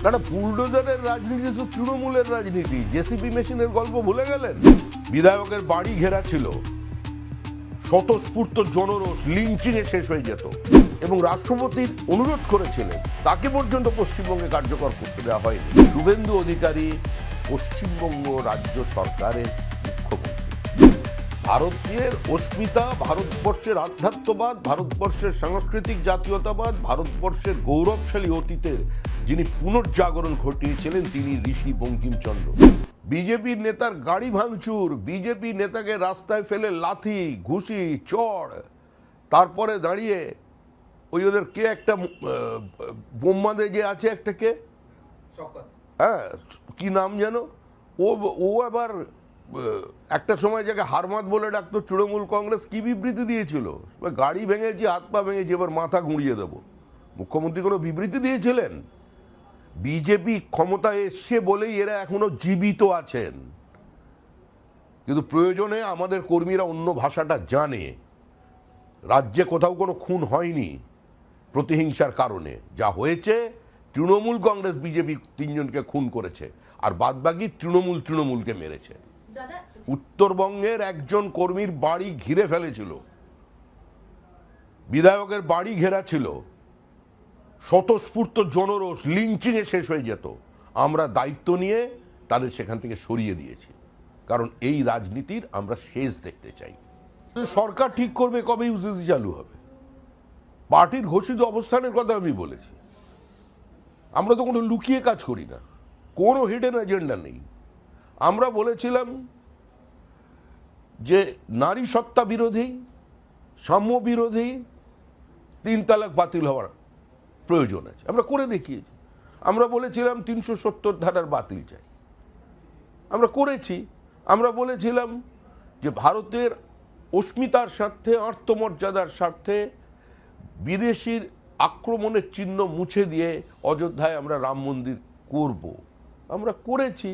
না, বুলডোজারের রাজনীতি তো তৃণমূলের রাজনীতি। জেসিবি মেশিনের গল্প ভুলে গেলেন? বিধায়কের বাড়ি ঘেরা ছিল, স্বতঃস্ফূর্ত জনরোষ লিঞ্চিং এ শেষ হয়ে যেত এবং রাষ্ট্রপতির অনুরোধ করেছিলেন, তাকে পর্যন্ত পশ্চিমবঙ্গে কার্যকর করতে দেওয়া হয়নি। শুভেন্দু অধিকারী পশ্চিমবঙ্গ রাজ্য সরকারের মুখ্যমন্ত্রী। ভারতীয়ের অস্মিতা, ভারতবর্ষের আধ্যাত্মবাদ, ভারতবর্ষের সাংস্কৃতিক জাতীয়তাবাদ, ভারতবর্ষের গৌরবশালী অতীতের যিনি পুনর্জাগরণ ঘটিয়েছিলেন তিনি ঋষি বঙ্কিমচন্দ্র। বিজেপির নেতার গাড়ি ভাঙচুর, বিজেপি নেতাকে রাস্তায় ফেলে লাথি ঘুষি চড়, তারপরে দাঁড়িয়ে ওই ওদের কে একটা বোম্মাদে যে আছে একটা কে, হ্যাঁ কি নাম যেন, ও আবার একটা সময় যাকে হারমাত বলে ডাকতো তৃণমূল কংগ্রেস, কি বিবৃতি দিয়েছিল, গাড়ি ভেঙেছি হাত পা ভেঙেছি এবার মাথা গুঁড়িয়ে দেবো। মুখ্যমন্ত্রী কোনো বিবৃতি দিয়েছিলেন? বিজেপি ক্ষমতায় এসছে বলেই এরা এখনো জীবিত আছেন, কিন্তু প্রয়োজনে আমাদের কর্মীরা অন্য ভাষাটা জানে। রাজ্যে কোথাও কোনো খুন হয়নি প্রতিহিংসার কারণে, যা হয়েছে তৃণমূল কংগ্রেস বিজেপি তিনজনকে খুন করেছে আর বাদবাকি তৃণমূলকে মেরেছে। উত্তরবঙ্গের একজন কর্মীর বাড়ি ঘিরে ফেলেছিল, বিধায়কের বাড়ি ঘেরা ছিল, স্বতঃস্ফূর্ত জনরোষ লিঞ্চিং এ শেষ হয়ে যেত। আমরা দায়িত্ব নিয়ে তাদের সেখান থেকে সরিয়ে দিয়েছি, কারণ এই রাজনীতির আমরা শেষ দেখতে চাই। সরকার ঠিক করবে কবে ইউসিসি চালু হবে। পার্টির ঘোষিত অবস্থানের কথা আমি বলেছি। আমরা তো কোনো লুকিয়ে কাজ করি না, কোনো হিডেন এজেন্ডা নেই। আমরা বলেছিলাম যে নারী সত্তা বিরোধী, সাম্য বিরোধী 3 তালাক বাতিল হওয়ার প্রয়োজন আছে, আমরা করে দেখিয়েছি। আমরা বলেছিলাম 370 ধারার বাতিল চাই, আমরা করেছি। আমরা বলেছিলাম যে ভারতের অস্মিতার স্বার্থে, আত্মমর্যাদার স্বার্থে বিদেশির আক্রমণের চিহ্ন মুছে দিয়ে অযোধ্যায় আমরা রাম মন্দির করব, আমরা করেছি।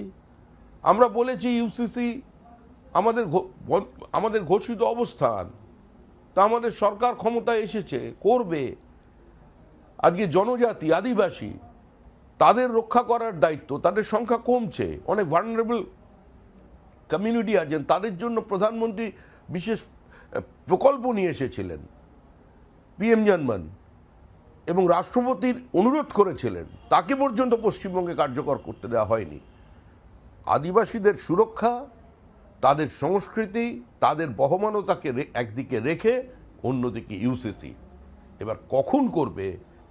আমরা বলেছি ইউসিসি আমাদের ঘোষিত অবস্থান, তা আমাদের সরকার ক্ষমতায় এসেছে, করবে। আজকে জনজাতি আদিবাসী তাদের রক্ষা করার দায়িত্ব, তাদের সংখ্যা কমছে, অনেক ভালনারেবল কমিউনিটি আছেন, তাদের জন্য প্রধানমন্ত্রী বিশেষ প্রকল্প নিয়ে এসেছিলেন পিএম জনমন, এবং রাষ্ট্রপতির অনুরোধ করেছিলেন, তাকে পর্যন্ত পশ্চিমবঙ্গে কার্যকর করতে দেওয়া হয়নি। আদিবাসীদের সুরক্ষা, তাদের সংস্কৃতি, তাদের বহমানতাকে একদিকে রেখে অন্যদিকে ইউসিসি। এবার কখন করবে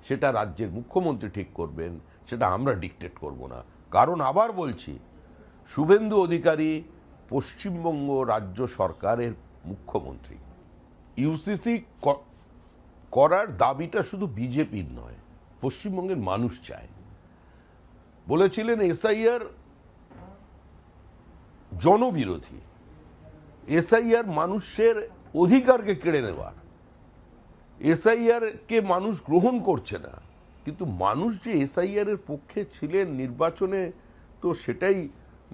সেটা রাজ্যের মুখ্যমন্ত্রী ঠিক করবেন, সেটা আমরা ডিকটেট করব না। কারণ আবার বলছি, শুভেন্দু অধিকারী পশ্চিমবঙ্গ রাজ্য সরকারের মুখ্যমন্ত্রী। ইউসিসি করার দাবিটা শুধু বিজেপির নয়, পশ্চিমবঙ্গের মানুষ চায়। বলেছিলেন এসআইআর জনবিরোধী, এসআইআর মানুষের অধিকারকে কেড়ে নেওয়ার, এসআইআর কে মানুষ গ্রহণ করছে না। কিন্তু মানুষ যে এসআইআর এর পক্ষে ছিলেন নির্বাচনে, তো সেটাই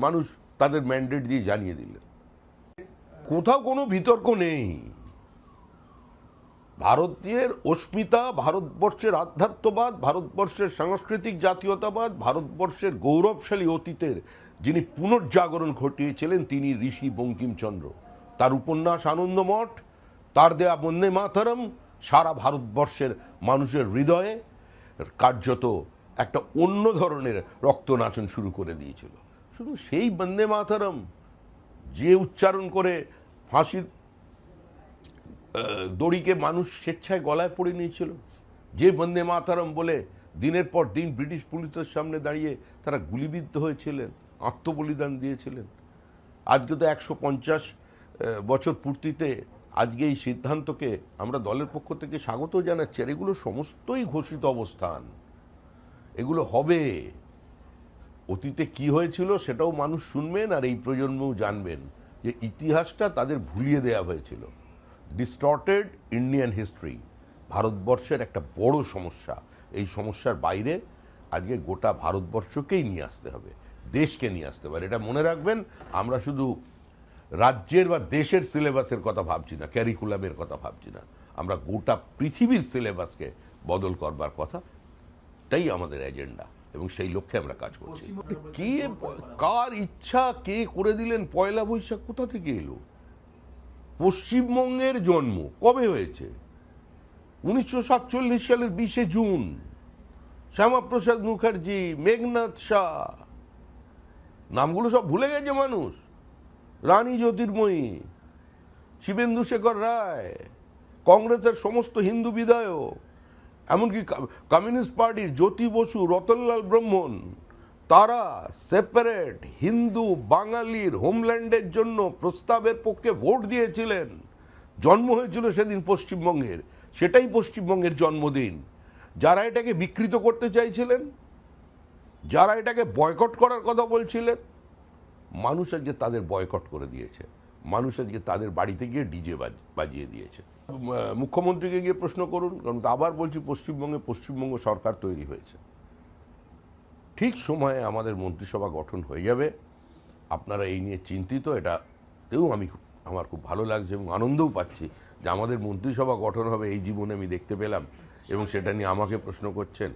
মানুষ তাদের ম্যান্ডেট দিয়ে জানিয়ে দিলেন। কোথাও কোনো বিতর্ক নেই। ভারতীয়ের অস্মিতা, ভারতবর্ষের আধ্যাত্মবাদ, ভারতবর্ষের সাংস্কৃতিক জাতীয়তাবাদ, ভারতবর্ষের গৌরবশালী অতীতের যিনি পুনর্জাগরণ ঘটিয়েছিলেন তিনি ঋষি বঙ্কিমচন্দ্র। তার উপন্যাস আনন্দমঠ, তার দেয়া বন্দে মাতরম সারা ভারতবর্ষের মানুষের হৃদয়ে কার্যত একটা অন্য ধরনের রক্তনাচন শুরু করে দিয়েছিল। শুধু সেই বন্দে মাতরম যে উচ্চারণ করে ফাঁসির দড়িকে মানুষ স্বেচ্ছায় গলায় পড়ে নিয়েছিল, যে বন্দে মাতরম বলে দিনের পর দিন ব্রিটিশ পুলিশের সামনে দাঁড়িয়ে তারা গুলিবিদ্ধ হয়েছিলেন, আত্মবলিদান দিয়েছিলেন। আজকে তো 150 বছর পূর্তিতে আজকে এই সিদ্ধান্তকে আমরা দলের পক্ষ থেকে স্বাগত জানাচ্ছি। আর এগুলো সমস্তই ঘোষিত অবস্থান, এগুলো হবে। অতীতে কি হয়েছিল সেটাও মানুষ শুনবেন, আর এই প্রজন্মও জানবেন যে ইতিহাসটা তাদের ভুলিয়ে দেওয়া হয়েছিল। ডিস্টর্টেড ইন্ডিয়ান হিস্ট্রি ভারতবর্ষের একটা বড় সমস্যা। এই সমস্যার বাইরে আজকে গোটা ভারতবর্ষকেই নিয়ে আসতে হবে, দেশকে নিয়ে আসতে হবে। এটা মনে রাখবেন, আমরা শুধু রাজ্যের বা দেশের সিলেবাসের কথা ভাবছি না, ক্যারিকুলামের কথা ভাবছি না, আমরা গোটা পৃথিবীর সিলেবাসকে বদল করবার কথাটাই আমাদের এজেন্ডা। এবং সেই লক্ষ্যে আমরা কাজ করছি। কে কার ইচ্ছা কে করে দিলেন পয়লা বৈশাখ কোথা থেকে এলো? পশ্চিমবঙ্গের জন্ম কবে হয়েছে? 1947 সালের 20শে জুন। শ্যামাপ্রসাদ মুখার্জি, মেঘনাদ শাহ, নামগুলো সব ভুলে গেছে মানুষ। রানী জ্যোতির্ময়ী, শিবেন্দু শেখর রায়, কংগ্রেসের সমস্ত হিন্দু বিধায়ক, এমনকি কমিউনিস্ট পার্টির জ্যোতি বসু, রতনলাল ব্রহ্মণ, তারা সেপারেট হিন্দু বাঙালির হোমল্যান্ডের জন্য প্রস্তাবের পক্ষে ভোট দিয়েছিলেন। জন্ম হয়েছিল সেদিন পশ্চিমবঙ্গের, সেটাই পশ্চিমবঙ্গের জন্মদিন। যারা এটাকে বিকৃত করতে চাইছিলেন, যারা এটাকে বয়কট করার কথা বলছিলেন, মানুষ আজকে তাদের বয়কট করে দিয়েছে। মানুষ আজকে তাদের বাড়িতে গিয়ে ডিজে বাজিয়ে দিয়েছে। মুখ্যমন্ত্রীকে গিয়ে প্রশ্ন করুন, কারণ আবার বলছি পশ্চিমবঙ্গ সরকার তৈরি হয়েছে। ঠিক সময়ে আমাদের মন্ত্রিসভা গঠন হয়ে যাবে। আপনারা এই নিয়ে চিন্তিত, এটাতেও আমার খুব ভালো লাগছে এবং আনন্দও পাচ্ছি যে আমাদের মন্ত্রিসভা গঠন হবে এই জীবনে আমি দেখতে পেলাম, এবং সেটা নিয়ে আমাকে প্রশ্ন করছেন।